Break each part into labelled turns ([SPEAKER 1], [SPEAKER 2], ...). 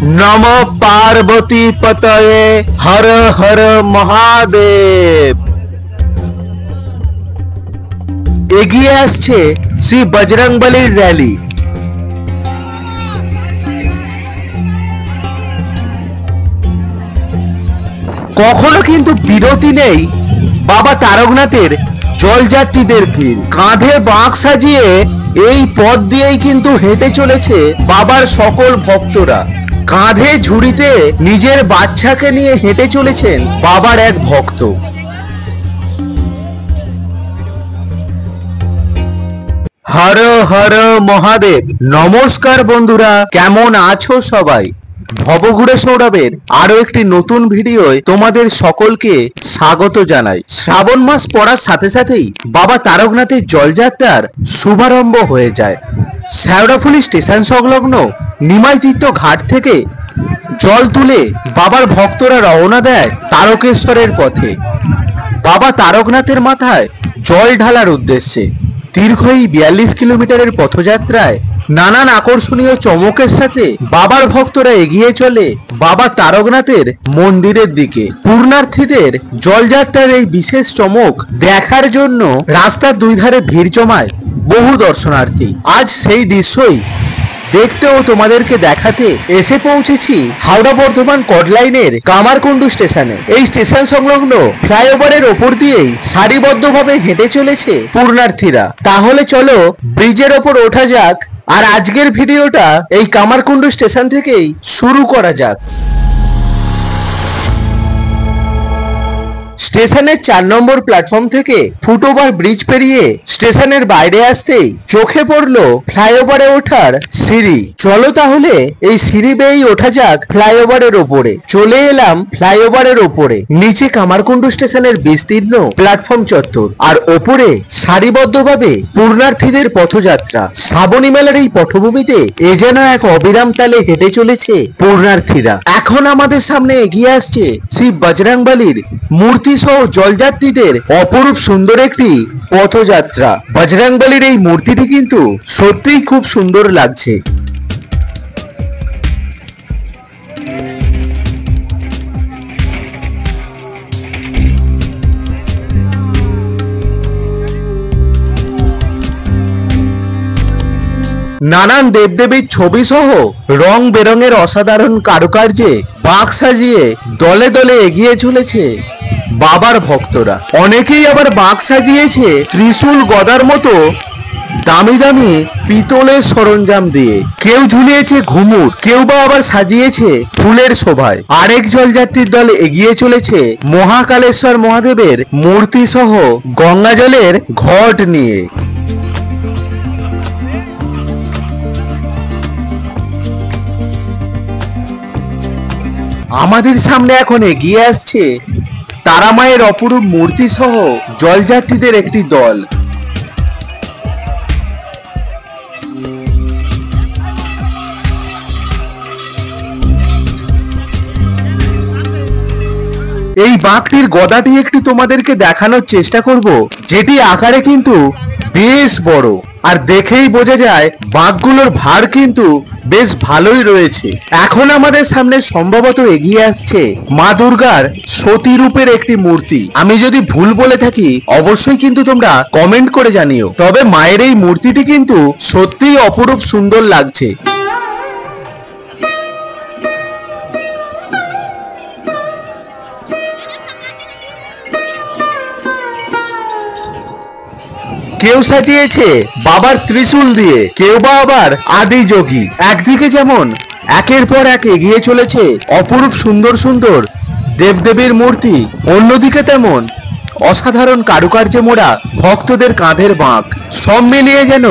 [SPEAKER 1] নমঃ পার্বতী পতয়ে হর হর মহাদেব। এগিয়ে আসছে শ্রী বজরংবলীর র্যালি। কখনো কিন্তু বিরতি নেই বাবা তারকনাথের জলযাত্রীদের ভিড়। কাঁধে বাঁক সাজিয়ে এই পথ দিয়েই কিন্তু হেঁটে চলেছে বাবার সকল ভক্তরা। কাঁধে ঝুড়িতে নিজের বাচ্চাকে নিয়ে হেঁটে চলেছেন বাবার এক ভক্ত। হর হর মহাদেব। নমস্কার বন্ধুরা, কেমন আছো সবাই? ভবঘুরে সৌরভের আরো একটি নতুন ভিডিওয় তোমাদের সকলকে স্বাগত জানাই। শ্রাবণ মাস পড়ার সাথে সাথেই বাবা তারকনাথের জলযাত্রার শুভারম্ভ হয়ে যায়। শেওড়াফুলি স্টেশন সংলগ্ন নিমাই তীর্থ ঘাট থেকে জল তুলে বাবার ভক্তরা রওনা দেয় তারকেশ্বরের পথে। বাবা তারকনাথের মাথায় জল ঢালার উদ্দেশ্যে দীর্ঘ এই 42 কিলোমিটারের পথযাত্রায় নানান আকর্ষণীয় চমকের সাথে বাবার ভক্তরা এগিয়ে চলে বাবা তারকনাথের মন্দিরের দিকে। পূর্ণার্থীদের জলযাত্রার এই বিশেষ চমক দেখার জন্য রাস্তার দুই ধারে ভিড় জমায় বহু দর্শনার্থী। আজ সেই দৃশ্যই দেখতে ও তোমাদেরকে দেখাতে এসে পৌঁছেছি হাওড়া বর্ধমান কড লাইনের কামারকুণ্ডু স্টেশনে। এই স্টেশন সংলগ্ন ফ্লাইওভারের ওপর দিয়েই সারিবদ্ধভাবে হেঁটে চলেছে পূর্ণার্থীরা। তাহলে চলো ব্রিজের ওপর ওঠা যাক আর আজকের ভিডিওটা এই কামারকুণ্ডু স্টেশন থেকেই শুরু করা যাক। স্টেশনের 4 নম্বর প্ল্যাটফর্ম থেকে ফুটওভার ব্রিজ পেরিয়ে স্টেশনের বাইরে আসতেই চোখে পড়লো ফ্লাইওভারে ওঠার সিঁড়ি। চলো তাহলে এই সিঁড়ি বেয়েই ওঠা যাক ফ্লাইওভারের ওপরে। চলে এলাম ফ্লাইওভারের ওপরে। নিচে কামারকুণ্ডু স্টেশনের বিস্তীর্ণ প্ল্যাটফর্ম চত্বর, আর ওপরে সারিবদ্ধভাবে পূর্ণার্থীদের পথযাত্রা। শ্রাবণী মেলার এই পটভূমিতে এ যেন এক অবিরাম তালে হেঁটে চলেছে পূর্ণার্থীরা। এখন আমাদের সামনে এগিয়ে আসছে শ্রী বজরংবলীর মূর্তি সহ জলযাত্রীদের অপরূপ সুন্দর একটি পথযাত্রা। বজরংবলীর এই মূর্তিটি কিন্তু সত্যিই খুব সুন্দর লাগছে। নানান দেবদেবীর ছবি সহ রং বেরঙের অসাধারণ কারুকার্যে বাঁক সাজিয়ে দলে দলে এগিয়ে চলেছে বাবার ভক্তরা। অনেকেই আবার বাঁক সাজিয়েছে ত্রিশূল গদার মতো দামি দামি পিতলের সরঞ্জাম দিয়ে। কেউ ঝুলিয়েছে ঘুমুর, কেউ বা আবার সাজিয়েছে ফুলের শোভায়। আরেক জলযাত্রীর দল এগিয়ে চলেছে মহাকালেশ্বর মহাদেবের মূর্তি সহ গঙ্গা জলের ঘট নিয়ে। আমাদের সামনে এখন এগিয়ে আসছে তারা মায়ের অপরূপ মূর্তি সহ জলযাত্রীদের একটি দল। এই বাঁকটির গদাটি একটু তোমাদেরকে দেখানোর চেষ্টা করব, যেটি আকারে কিন্তু বেশ বড়, আর দেখেই বোঝা যায় বাঁকগুলোর ভার কিন্তু বেশ ভালোই রয়েছে। এখন আমাদের সামনে সম্ভবত এগিয়ে আসছে মা দুর্গার সতী রূপের একটি মূর্তি। আমি যদি ভুল বলে থাকি অবশ্যই কিন্তু তোমরা কমেন্ট করে জানিও। তবে মায়ের এই মূর্তিটি কিন্তু সত্যিই অপরূপ সুন্দর লাগছে। কেউ সাজিয়েছে বাবার ত্রিশূল দিয়ে, কেউ বা আবার আদি যোগী। একদিকে যেমন একের পর এক এগিয়ে চলেছে অপরূপ সুন্দর সুন্দর দেবদেবীর মূর্তি, অন্যদিকে তেমন অসাধারণ কারুকার্যে মোড়া ভক্তদের কাঁধের বাঁক। সব মিলিয়ে যেন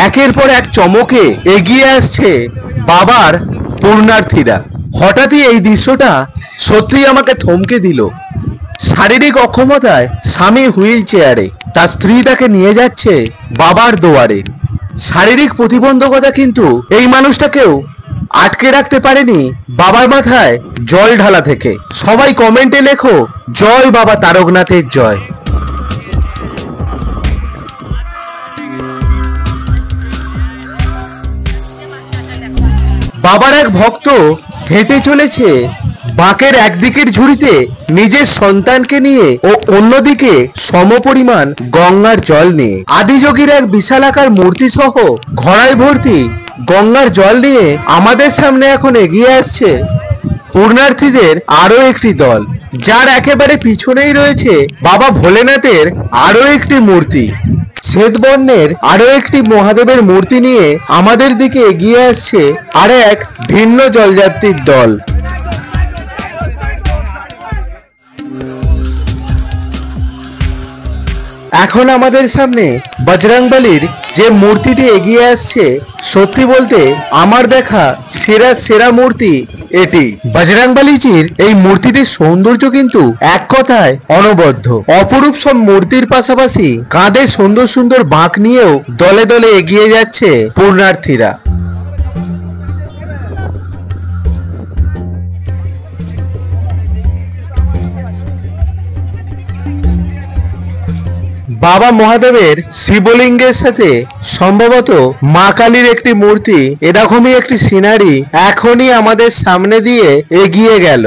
[SPEAKER 1] একের পর এক চমকে এগিয়ে আসছে বাবার পূর্ণার্থীরা। হঠাৎই এই দৃশ্যটা সত্যিই আমাকে থমকে দিল। শারীরিক অক্ষমতায় স্বামী হুইল চেয়ারে, তার স্ত্রী তাকে নিয়ে যাচ্ছে বাবার দুয়ারে। শারীরিক প্রতিবন্ধকতা কিন্তু এই মানুষটাকেও আটকে রাখতে পারেনি বাবার মাথায় জল ঢালা থেকে। সবাই কমেন্টে লেখো জয় বাবা তারকনাথের জয়। বাবার এক ভক্ত হেঁটে চলেছে বাঁকের একদিকের ঝুড়িতে নিজের সন্তানকে নিয়ে ও অন্যদিকে সমপরিমাণ গঙ্গার জল নিয়ে। আদিযোগীর এক বিশালাকার মূর্তি সহ ঘড়াই ভর্তি গঙ্গার জল নিয়ে আমাদের সামনে এখন এগিয়ে আসছে পুণ্যার্থীদের আরো একটি দল, যার একেবারে পিছনেই রয়েছে বাবা ভোলেনাথের আরো একটি মূর্তি। শ্বেত বর্ণের আরো একটি মহাদেবের মূর্তি নিয়ে আমাদের দিকে এগিয়ে আসছে আর এক ভিন্ন জলযাত্রীর দল। এখন আমাদের সামনে বজরংবলীর যে মূর্তিটি এগিয়ে আসছে, সত্যি বলতে আমার দেখা সেরা মূর্তি এটি। বজরংবলীজির এই মূর্তিটির সৌন্দর্য কিন্তু এক কথায় অনবদ্য। অপরূপ সব মূর্তির পাশাপাশি কাঁধে সুন্দর সুন্দর বাঁক নিয়েও দলে দলে এগিয়ে যাচ্ছে পুণ্যার্থীরা। বাবা মহাদেবের শিবলিঙ্গের সাথে সম্ভবত মা কালীর একটি মূর্তি, এরকমই একটি সিনারি এখনই আমাদের সামনে দিয়ে এগিয়ে গেল।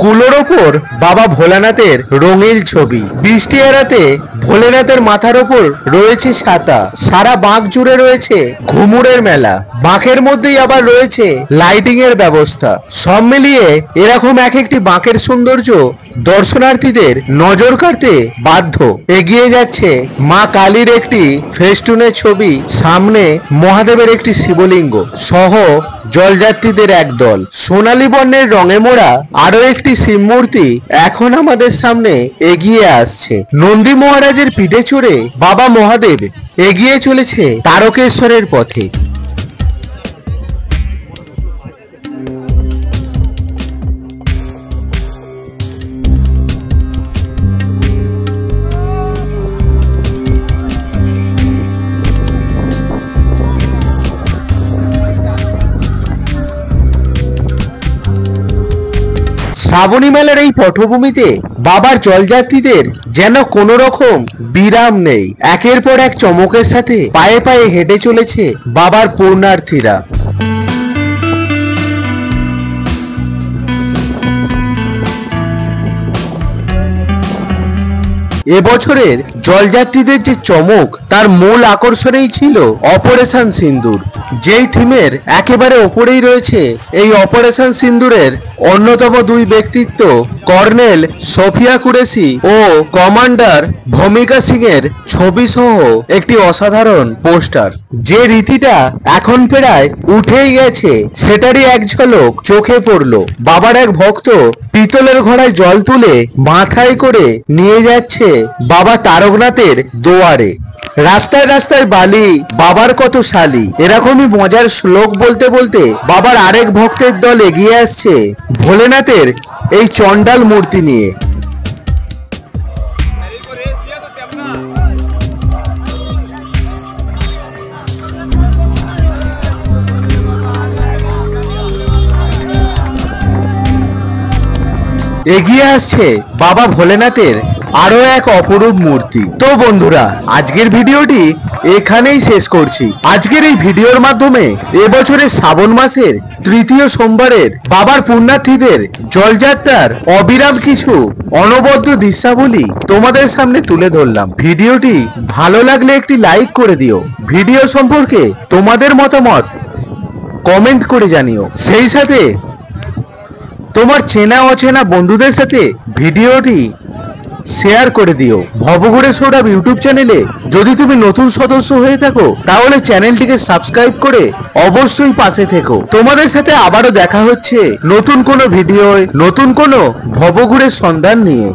[SPEAKER 1] কুলোর ওপর বাবা ভোলানাথের রঙিন ছবি। বৃষ্টি এড়াতে ভোলেনাথের মাথার ওপর রয়েছে ছাতা। সারা বাঁক জুড়ে রয়েছে ঘুমুরের মেলা। বাঁকের মধ্যেই আবার রয়েছে লাইটিং এর ব্যবস্থা। সব মিলিয়ে এরকম এক একটি বাঁকের সৌন্দর্য দর্শনার্থীদের নজর কাড়তে বাধ্য। এগিয়ে যাচ্ছে মা কালীর একটি ফেস্টুনের ছবি, সামনে মহাদেবের একটি শিবলিঙ্গ সহ জলযাত্রীদের এক দল। সোনালী বর্ণের রঙে মোড়া আরো একটি শিব মূর্তি এখন আমাদের সামনে এগিয়ে আসছে। নন্দী মহারাজের পিঠে চড়ে বাবা মহাদেব এগিয়ে চলেছে তারকেশ্বরের পথে। শ্রাবণী মেলার এই পটভূমিতে বাবার জলযাত্রীদের যেন কোনো রকম বিরাম নেই। একের পর এক চমকের সাথে পায়ে পায়ে হেঁটে চলেছে বাবার পুণ্যার্থীরা। এবছরের জলযাত্রীদের যে চমক, তার মূল আকর্ষণেই ছিল অপারেশন সিন্দুর। যেই থিমের একেবারে ওপরেই রয়েছে এই অপারেশন সিন্দুরের অন্যতম দুই ব্যক্তিত্ব, কর্নেল সোফিয়া কুরেশি ও কমান্ডার ভূমিকা সিং এর ছবি সহ একটি অসাধারণ পোস্টার। যে রীতিটা এখন প্রায় উঠেই গেছে, সেটারই এক ঝলক চোখে পড়ল। বাবার এক ভক্ত পিতলের ঘড়ায় জল তুলে মাথায় করে নিয়ে যাচ্ছে বাবা তারকনাথের দুয়ারে। রাস্তায় রাস্তায় বালি, বাবার কত শালি, এরকমই মজার শ্লোক বলতে বলতে বাবার আরেক ভক্তের দল এগিয়ে আসছে ভোলেনাথের এই চণ্ডাল মূর্তি নিয়ে। এগিয়ে আসছে বাবা ভোলেনাথের আরো এক অপরূপ মূর্তি। তো বন্ধুরা, আজকের ভিডিওটি এখানেই শেষ করছি। আজকের এই ভিডিওর মাধ্যমে এবছরের শ্রাবণ মাসের তৃতীয় সোমবারের বাবার পুণ্যার্থীদের জলযাত্রার অবিরাম কিছু অনবদ্য দৃশ্যাবলী তোমাদের সামনে তুলে ধরলাম। ভিডিওটি ভালো লাগলে একটি লাইক করে দিও। ভিডিও সম্পর্কে তোমাদের মতামত কমেন্ট করে জানিও। সেই সাথে তোমার চেনা অচেনা বন্ধুদের সাথে ভিডিওটি শেয়ার করে দিও। ভবঘুরে সৌরভ ইউটিউব চ্যানেলে যদি তুমি নতুন সদস্য হয়ে থাকো, তাহলে চ্যানেলটিকে সাবস্ক্রাইব করে অবশ্যই পাশে থেকো। তোমাদের সাথে আবারও দেখা হচ্ছে নতুন কোনো ভিডিওয়, নতুন কোনো ভবঘুরের সন্ধান নিয়ে।